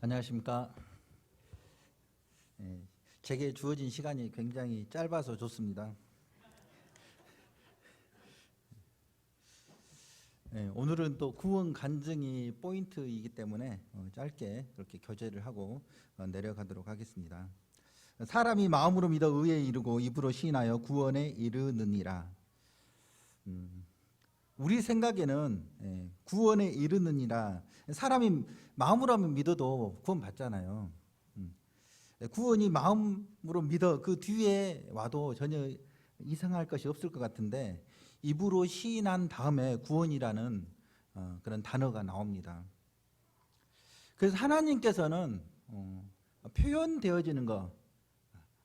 안녕하십니까. 제게 주어진 시간이 굉장히 짧아서 좋습니다. 오늘은 또 구원 간증이 포인트이기 때문에 짧게 그렇게 교제를 하고 내려가도록 하겠습니다. 사람이 마음으로 믿어 의에 이르고 입으로 시인하여 구원에 이르느니라. 우리 생각에는 구원에 이르느니라, 사람이 마음으로 믿어도 구원 받잖아요. 구원이 마음으로 믿어 그 뒤에 와도 전혀 이상할 것이 없을 것 같은데, 입으로 시인한 다음에 구원이라는 그런 단어가 나옵니다. 그래서 하나님께서는 표현되어지는 것,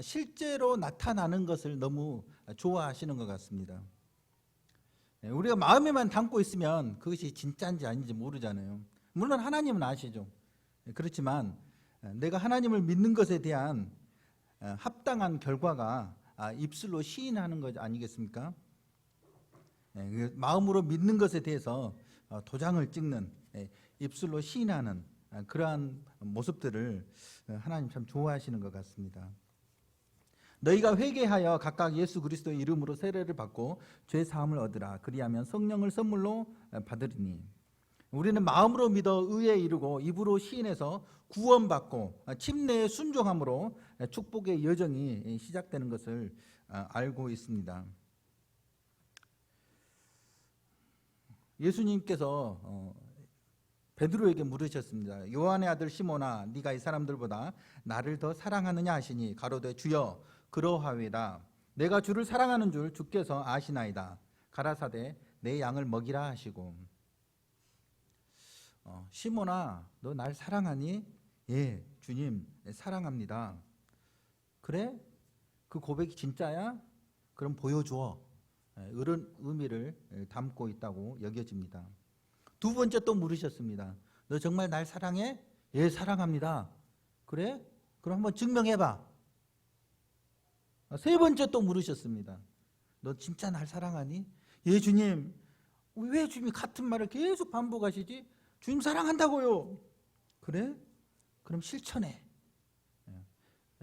실제로 나타나는 것을 너무 좋아하시는 것 같습니다. 우리가 마음에만 담고 있으면 그것이 진짜인지 아닌지 모르잖아요. 물론 하나님은 아시죠. 그렇지만 내가 하나님을 믿는 것에 대한 합당한 결과가 입술로 시인하는 것 아니겠습니까? 마음으로 믿는 것에 대해서 도장을 찍는, 입술로 시인하는 그러한 모습들을 하나님 참 좋아하시는 것 같습니다. 너희가 회개하여 각각 예수 그리스도의 이름으로 세례를 받고 죄 사함을 얻으라. 그리하면 성령을 선물로 받으리니. 우리는 마음으로 믿어 의에 이르고 입으로 시인해서 구원받고 침례에 순종함으로 축복의 여정이 시작되는 것을 알고 있습니다. 예수님께서 베드로에게 물으셨습니다. 요한의 아들 시몬아, 네가 이 사람들보다 나를 더 사랑하느냐 하시니 가로되 주여 그러하외다. 내가 주를 사랑하는 줄 주께서 아시나이다. 가라사대 내 양을 먹이라 하시고. 시몬아, 너 날 사랑하니? 예, 주님 사랑합니다. 그래? 그 고백이 진짜야? 그럼 보여줘. 이런 의미를 담고 있다고 여겨집니다. 두 번째 또 물으셨습니다. 너 정말 날 사랑해? 예, 사랑합니다. 그래? 그럼 한번 증명해봐. 세 번째 또 물으셨습니다. 너 진짜 날 사랑하니? 예, 주님. 왜 주님이 같은 말을 계속 반복하시지? 주님 사랑한다고요. 그래? 그럼 실천해.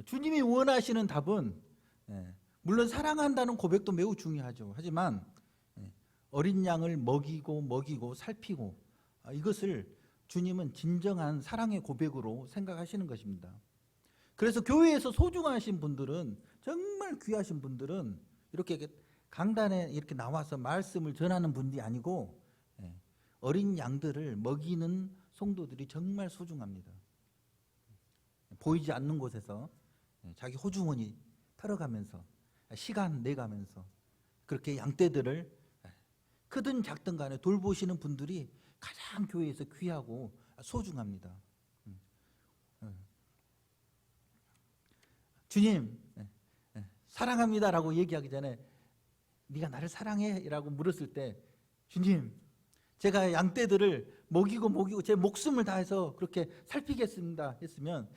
주님이 원하시는 답은, 물론 사랑한다는 고백도 매우 중요하죠. 하지만 어린 양을 먹이고 살피고, 이것을 주님은 진정한 사랑의 고백으로 생각하시는 것입니다. 그래서 교회에서 소중하신 분들은, 정말 귀하신 분들은 이렇게 강단에 이렇게 나와서 말씀을 전하는 분들이 아니고 어린 양들을 먹이는 성도들이 정말 소중합니다. 보이지 않는 곳에서 자기 호주머니 털어가면서 시간 내가면서 그렇게 양떼들을 크든 작든 간에 돌보시는 분들이 가장 교회에서 귀하고 소중합니다. 주님 사랑합니다라고 얘기하기 전에 네가 나를 사랑해? 라고 물었을 때, 주님 제가 양떼들을 먹이고 제 목숨을 다해서 그렇게 살피겠습니다 했으면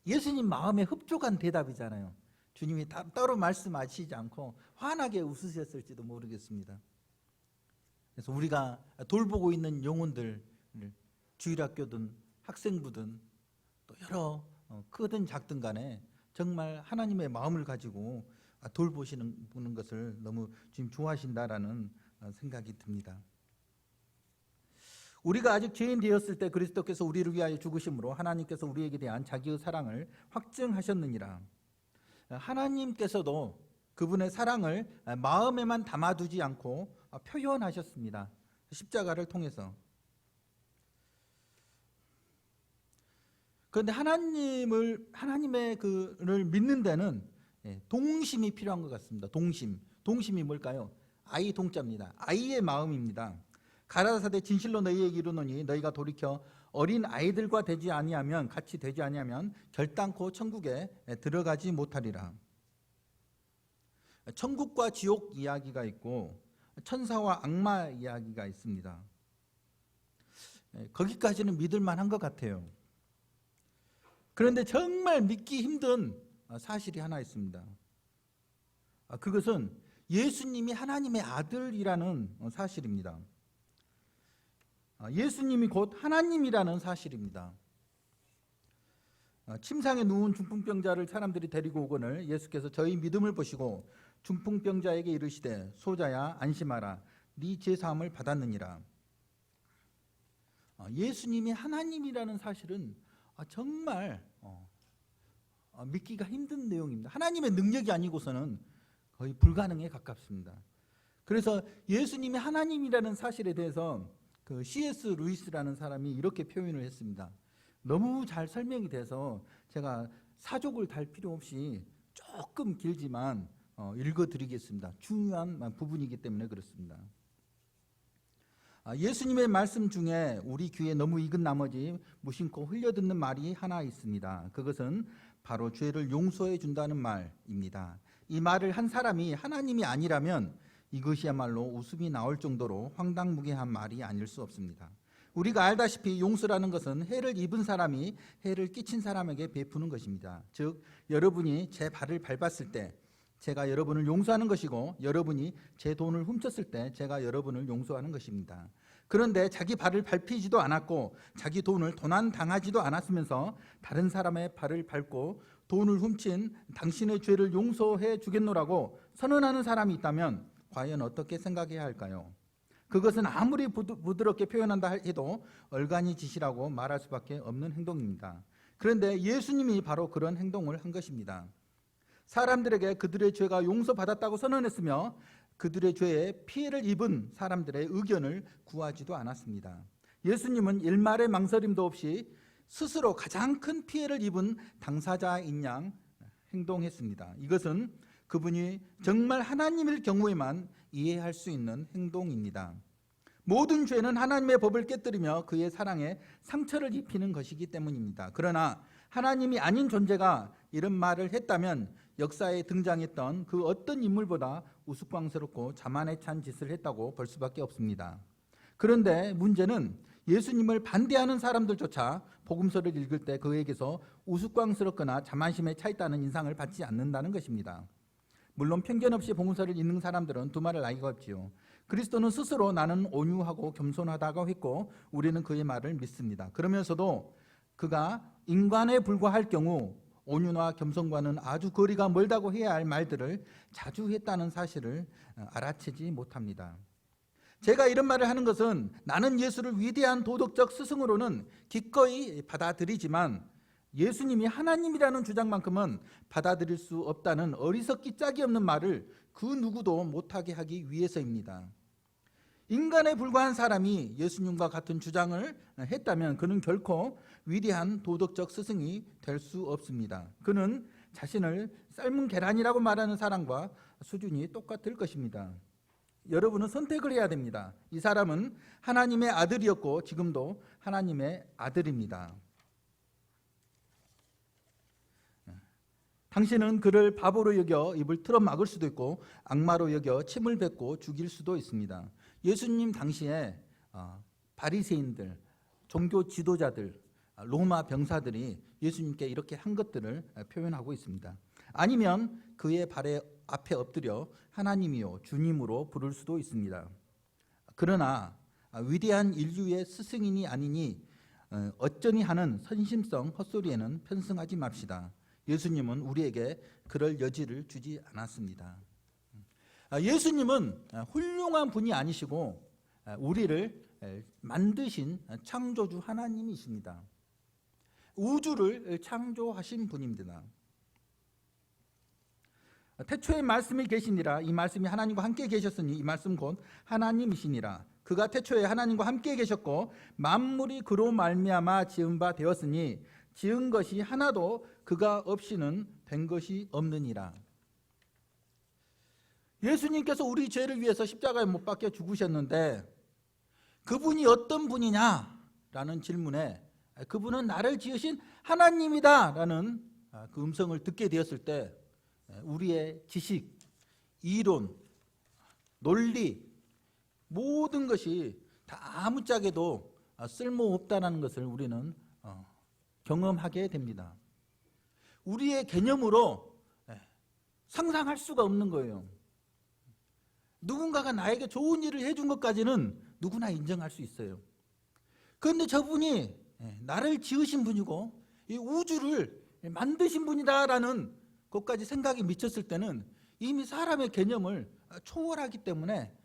예수님 마음에 흡족한 대답이잖아요. 주님이 따로 말씀하시지 않고 환하게 웃으셨을지도 모르겠습니다. 그래서 우리가 돌보고 있는 영혼들, 주일학교든 학생부든 또 여러 크든 작든 간에 정말 하나님의 마음을 가지고 돌보시는 것을 너무 주님 좋아하신다라는 생각이 듭니다. 우리가 아직 죄인 되었을 때 그리스도께서 우리를 위하여 죽으심으로 하나님께서 우리에게 대한 자기의 사랑을 확증하셨느니라. 하나님께서도 그분의 사랑을 마음에만 담아두지 않고 표현하셨습니다. 십자가를 통해서. 그런데 하나님의 그를 믿는 데는 동심이 필요한 것 같습니다. 동심이 뭘까요? 아이 동자입니다. 아이의 마음입니다. 가라사대 진실로 너희에게 이르노니 너희가 돌이켜 어린 아이들과 같이 되지 아니하면 결단코 천국에 들어가지 못하리라. 천국과 지옥 이야기가 있고 천사와 악마 이야기가 있습니다. 거기까지는 믿을 만한 것 같아요. 그런데 정말 믿기 힘든 사실이 하나 있습니다. 그것은 예수님이 하나님의 아들이라는 사실입니다. 예수님이 곧 하나님이라는 사실입니다. 침상에 누운 중풍병자를 사람들이 데리고 오거늘 예수께서 저희 믿음을 보시고 중풍병자에게 이르시되 소자야 안심하라 네 죄사함을 받았느니라. 예수님이 하나님이라는 사실은 정말 믿기가 힘든 내용입니다. 하나님의 능력이 아니고서는 거의 불가능에 가깝습니다. 그래서 예수님이 하나님이라는 사실에 대해서 그 C.S. 루이스라는 사람이 이렇게 표현을 했습니다. 너무 잘 설명이 돼서 제가 사족을 달 필요 없이 조금 길지만 읽어드리겠습니다. 중요한 부분이기 때문에 그렇습니다. 예수님의 말씀 중에 우리 귀에 너무 익은 나머지 무심코 흘려듣는 말이 하나 있습니다. 그것은 바로 죄를 용서해 준다는 말입니다. 이 말을 한 사람이 하나님이 아니라면 이것이야말로 웃음이 나올 정도로 황당무계한 말이 아닐 수 없습니다. 우리가 알다시피 용서라는 것은 해를 입은 사람이 해를 끼친 사람에게 베푸는 것입니다. 즉 여러분이 제 발을 밟았을 때 제가 여러분을 용서하는 것이고 여러분이 제 돈을 훔쳤을 때 제가 여러분을 용서하는 것입니다. 그런데 자기 발을 밟히지도 않았고 자기 돈을 도난당하지도 않았으면서 다른 사람의 발을 밟고 돈을 훔친 당신의 죄를 용서해 주겠노라고 선언하는 사람이 있다면 과연 어떻게 생각해야 할까요? 그것은 아무리 부드럽게 표현한다 해도 얼간이 짓이라고 말할 수밖에 없는 행동입니다. 그런데 예수님이 바로 그런 행동을 한 것입니다. 사람들에게 그들의 죄가 용서받았다고 선언했으며 그들의 죄에 피해를 입은 사람들의 의견을 구하지도 않았습니다. 예수님은 일말의 망설임도 없이 스스로 가장 큰 피해를 입은 당사자인 양 행동했습니다. 이것은 그분이 정말 하나님일 경우에만 이해할 수 있는 행동입니다. 모든 죄는 하나님의 법을 깨뜨리며 그의 사랑에 상처를 입히는 것이기 때문입니다. 그러나 하나님이 아닌 존재가 이런 말을 했다면 역사에 등장했던 그 어떤 인물보다 우스꽝스럽고 자만에 찬 짓을 했다고 볼 수밖에 없습니다. 그런데 문제는 예수님을 반대하는 사람들조차 복음서를 읽을 때 그에게서 우스꽝스럽거나 자만심에 차 있다는 인상을 받지 않는다는 것입니다. 물론 편견 없이 복음서를 읽는 사람들은 두말할 나위가 없지요. 그리스도는 스스로 나는 온유하고 겸손하다고 했고 우리는 그의 말을 믿습니다. 그러면서도 그가 인간에 불과할 경우 온유나 겸손과는 아주 거리가 멀다고 해야 할 말들을 자주 했다는 사실을 알아채지 못합니다. 제가 이런 말을 하는 것은 나는 예수를 위대한 도덕적 스승으로는 기꺼이 받아들이지만 예수님이 하나님이라는 주장만큼은 받아들일 수 없다는 어리석기 짝이 없는 말을 그 누구도 못하게 하기 위해서입니다. 인간에 불과한 사람이 예수님과 같은 주장을 했다면 그는 결코 위대한 도덕적 스승이 될 수 없습니다. 그는 자신을 삶은 계란이라고 말하는 사람과 수준이 똑같을 것입니다. 여러분은 선택을 해야 됩니다. 이 사람은 하나님의 아들이었고 지금도 하나님의 아들입니다. 당신은 그를 바보로 여겨 입을 틀어 막을 수도 있고 악마로 여겨 침을 뱉고 죽일 수도 있습니다. 예수님 당시에 바리새인들, 종교 지도자들, 로마 병사들이 예수님께 이렇게 한 것들을 표현하고 있습니다. 아니면 그의 발에 앞에 엎드려 하나님이요 주님으로 부를 수도 있습니다. 그러나 위대한 인류의 스승이니 아니니 어쩌니 하는 선심성 헛소리에는 편승하지 맙시다. 예수님은 우리에게 그럴 여지를 주지 않았습니다. 예수님은 훌륭한 분이 아니시고 우리를 만드신 창조주 하나님이십니다. 우주를 창조하신 분입니다. 태초에 말씀이 계시니라. 이 말씀이 하나님과 함께 계셨으니 이 말씀 곧 하나님이시니라. 그가 태초에 하나님과 함께 계셨고 만물이 그로 말미암아 지은 바 되었으니 지은 것이 하나도 그가 없이는 된 것이 없느니라. 예수님께서 우리 죄를 위해서 십자가에 못 박혀 죽으셨는데 그분이 어떤 분이냐라는 질문에 그분은 나를 지으신 하나님이다라는 그 음성을 듣게 되었을 때 우리의 지식, 이론, 논리 모든 것이 다 아무짝에도 쓸모없다는 것을 우리는 경험하게 됩니다. 우리의 개념으로 상상할 수가 없는 거예요. 누군가가 나에게 좋은 일을 해준 것까지는 누구나 인정할 수 있어요. 그런데 저분이 나를 지으신 분이고 이 우주를 만드신 분이다라는 것까지 생각이 미쳤을 때는 이미 사람의 개념을 초월하기 때문에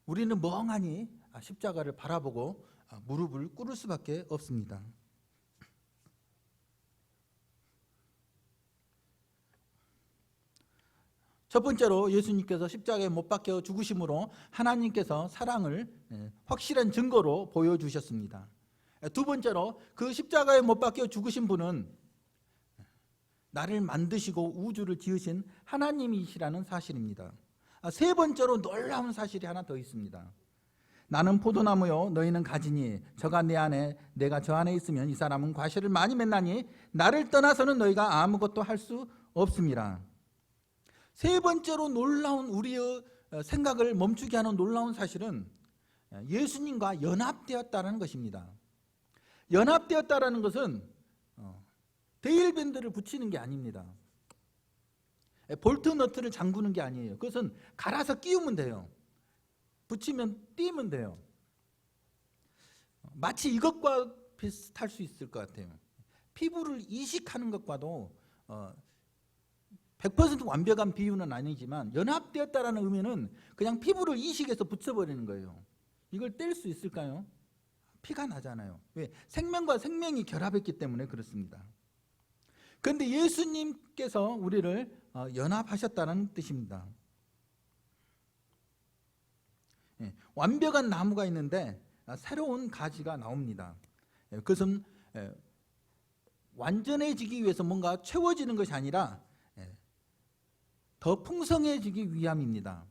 우리는 멍하니 십자가를 바라보고 무릎을 꿇을 수밖에 없습니다. 첫 번째로 예수님께서 십자가에 못 박혀 죽으심으로 하나님께서 사랑을 확실한 증거로 보여주셨습니다. 두 번째로 그 십자가에 못 박혀 죽으신 분은 나를 만드시고 우주를 지으신 하나님이시라는 사실입니다. 세 번째로 놀라운 사실이 하나 더 있습니다. 나는 포도나무요 너희는 가지니 저가 내 안에 내가 저 안에 있으면 이 사람은 과실을 많이 맺나니 나를 떠나서는 너희가 아무것도 할 수 없습니다. 세 번째로 놀라운 우리의 생각을 멈추게 하는 놀라운 사실은 예수님과 연합되었다는 것입니다. 연합되었다는 것은 데일밴드를 붙이는 게 아닙니다. 볼트 너트를 잠그는 게 아니에요. 그것은 갈아서 끼우면 돼요. 붙이면 띄면 돼요. 마치 이것과 비슷할 수 있을 것 같아요. 피부를 이식하는 것과도 100% 완벽한 비유는 아니지만 연합되었다라는 의미는 그냥 피부를 이식해서 붙여버리는 거예요. 이걸 뗄 수 있을까요? 피가 나잖아요. 왜? 생명과 생명이 결합했기 때문에 그렇습니다. 그런데 예수님께서 우리를 연합하셨다는 뜻입니다. 완벽한 나무가 있는데 새로운 가지가 나옵니다. 그것은 완전해지기 위해서 뭔가 채워지는 것이 아니라 더 풍성해지기 위함입니다.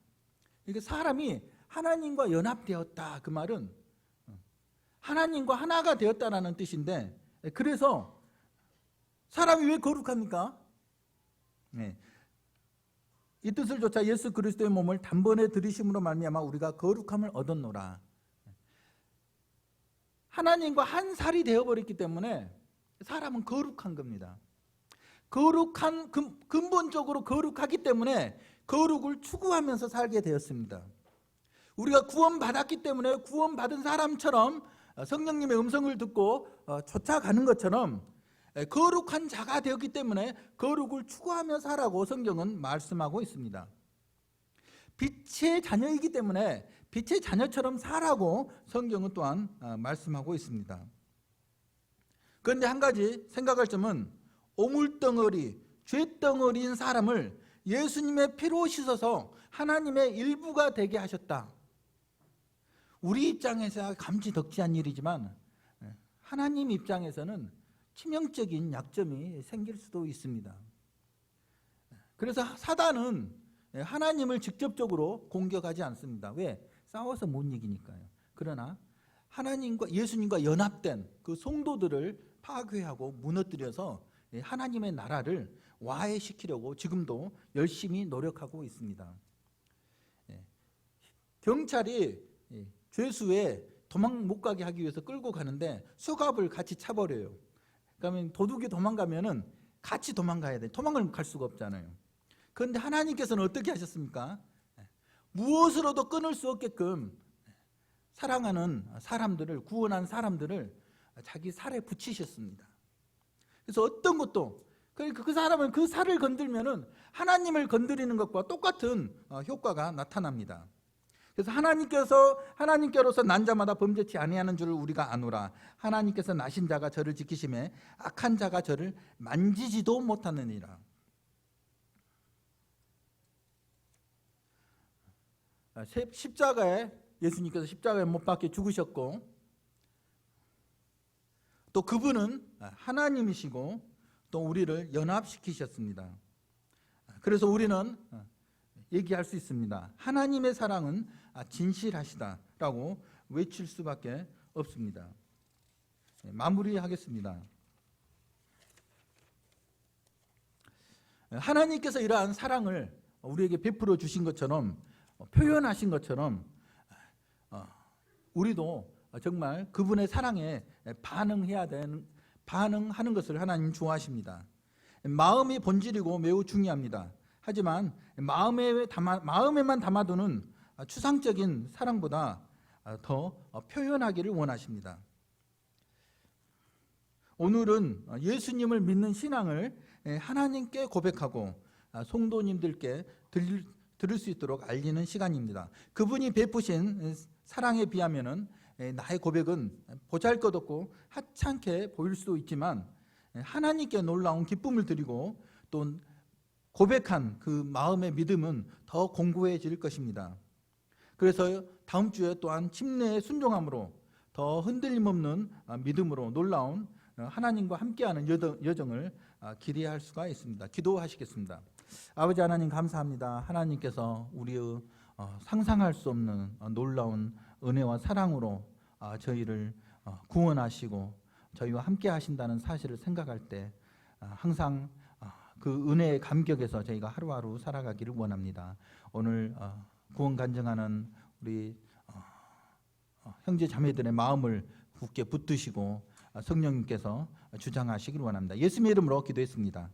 그러니까 사람이 하나님과 연합되었다, 그 말은 하나님과 하나가 되었다라는 뜻인데, 그래서 사람이 왜 거룩합니까? 이 뜻을 조차 예수 그리스도의 몸을 단번에 들이심으로 말미암아 우리가 거룩함을 얻었노라. 하나님과 한 살이 되어버렸기 때문에 사람은 거룩한 겁니다. 거룩한, 근본적으로 거룩하기 때문에 거룩을 추구하면서 살게 되었습니다. 우리가 구원받았기 때문에 구원받은 사람처럼 성령님의 음성을 듣고 쫓아가는 것처럼 거룩한 자가 되었기 때문에 거룩을 추구하며 살라고 성경은 말씀하고 있습니다. 빛의 자녀이기 때문에 빛의 자녀처럼 살라고 성경은 또한 말씀하고 있습니다. 그런데 한 가지 생각할 점은 오물덩어리, 죄덩어리인 사람을 예수님의 피로 씻어서 하나님의 일부가 되게 하셨다. 우리 입장에서 감지덕지한 일이지만 하나님 입장에서는 치명적인 약점이 생길 수도 있습니다. 그래서 사단은 하나님을 직접적으로 공격하지 않습니다. 왜? 싸워서 못 이기니까요. 그러나 하나님과 예수님과 연합된 그 성도들을 파괴하고 무너뜨려서 하나님의 나라를 와해시키려고 지금도 열심히 노력하고 있습니다. 경찰이 죄수에 도망 못 가게 하기 위해서 끌고 가는데 수갑을 같이 차버려요. 그러면 도둑이 도망가면은 같이 도망가야 돼. 도망을 갈 수가 없잖아요. 그런데 하나님께서는 어떻게 하셨습니까? 무엇으로도 끊을 수 없게끔 사랑하는 사람들을, 구원한 사람들을 자기 살에 붙이셨습니다. 그래서 어떤 것도, 그 사람은 그 살을 건들면은 하나님을 건드리는 것과 똑같은 효과가 나타납니다. 그래서 하나님께로서 난 자마다 범죄치 아니하는 줄을 우리가 아노라. 하나님께서 나신 자가 저를 지키심에 악한 자가 저를 만지지도 못하느니라. 십자가에 예수님께서 십자가에 못 박혀 죽으셨고, 또 그분은 하나님이시고 또 우리를 연합시키셨습니다. 그래서 우리는 얘기할 수 있습니다. 하나님의 사랑은 진실하시다라고 외칠 수밖에 없습니다. 마무리하겠습니다. 하나님께서 이러한 사랑을 우리에게 베풀어 주신 것처럼, 표현하신 것처럼 우리도 정말 그분의 사랑에 반응하는 것을 하나님 좋아하십니다. 마음이 본질이고 매우 중요합니다. 하지만 마음에만 담아두는 추상적인 사랑보다 더 표현하기를 원하십니다. 오늘은 예수님을 믿는 신앙을 하나님께 고백하고 성도님들께 들을 수 있도록 알리는 시간입니다. 그분이 베푸신 사랑에 비하면은 나의 고백은 보잘것없고 하찮게 보일 수도 있지만 하나님께 놀라운 기쁨을 드리고 또 고백한 그 마음의 믿음은 더 공고해질 것입니다. 그래서 다음 주에 또한 침례의 순종함으로 더 흔들림 없는 믿음으로 놀라운 하나님과 함께하는 여정을 기대할 수가 있습니다. 기도하시겠습니다. 아버지 하나님 감사합니다. 하나님께서 우리의 상상할 수 없는 놀라운 은혜와 사랑으로 저희를 구원하시고 저희와 함께 하신다는 사실을 생각할 때 항상 그 은혜의 감격에서 저희가 하루하루 살아가기를 원합니다. 오늘 구원 간증하는 우리 형제 자매들의 마음을 굳게 붙드시고 성령님께서 주장하시기를 원합니다. 예수님의 이름으로 기도했습니다.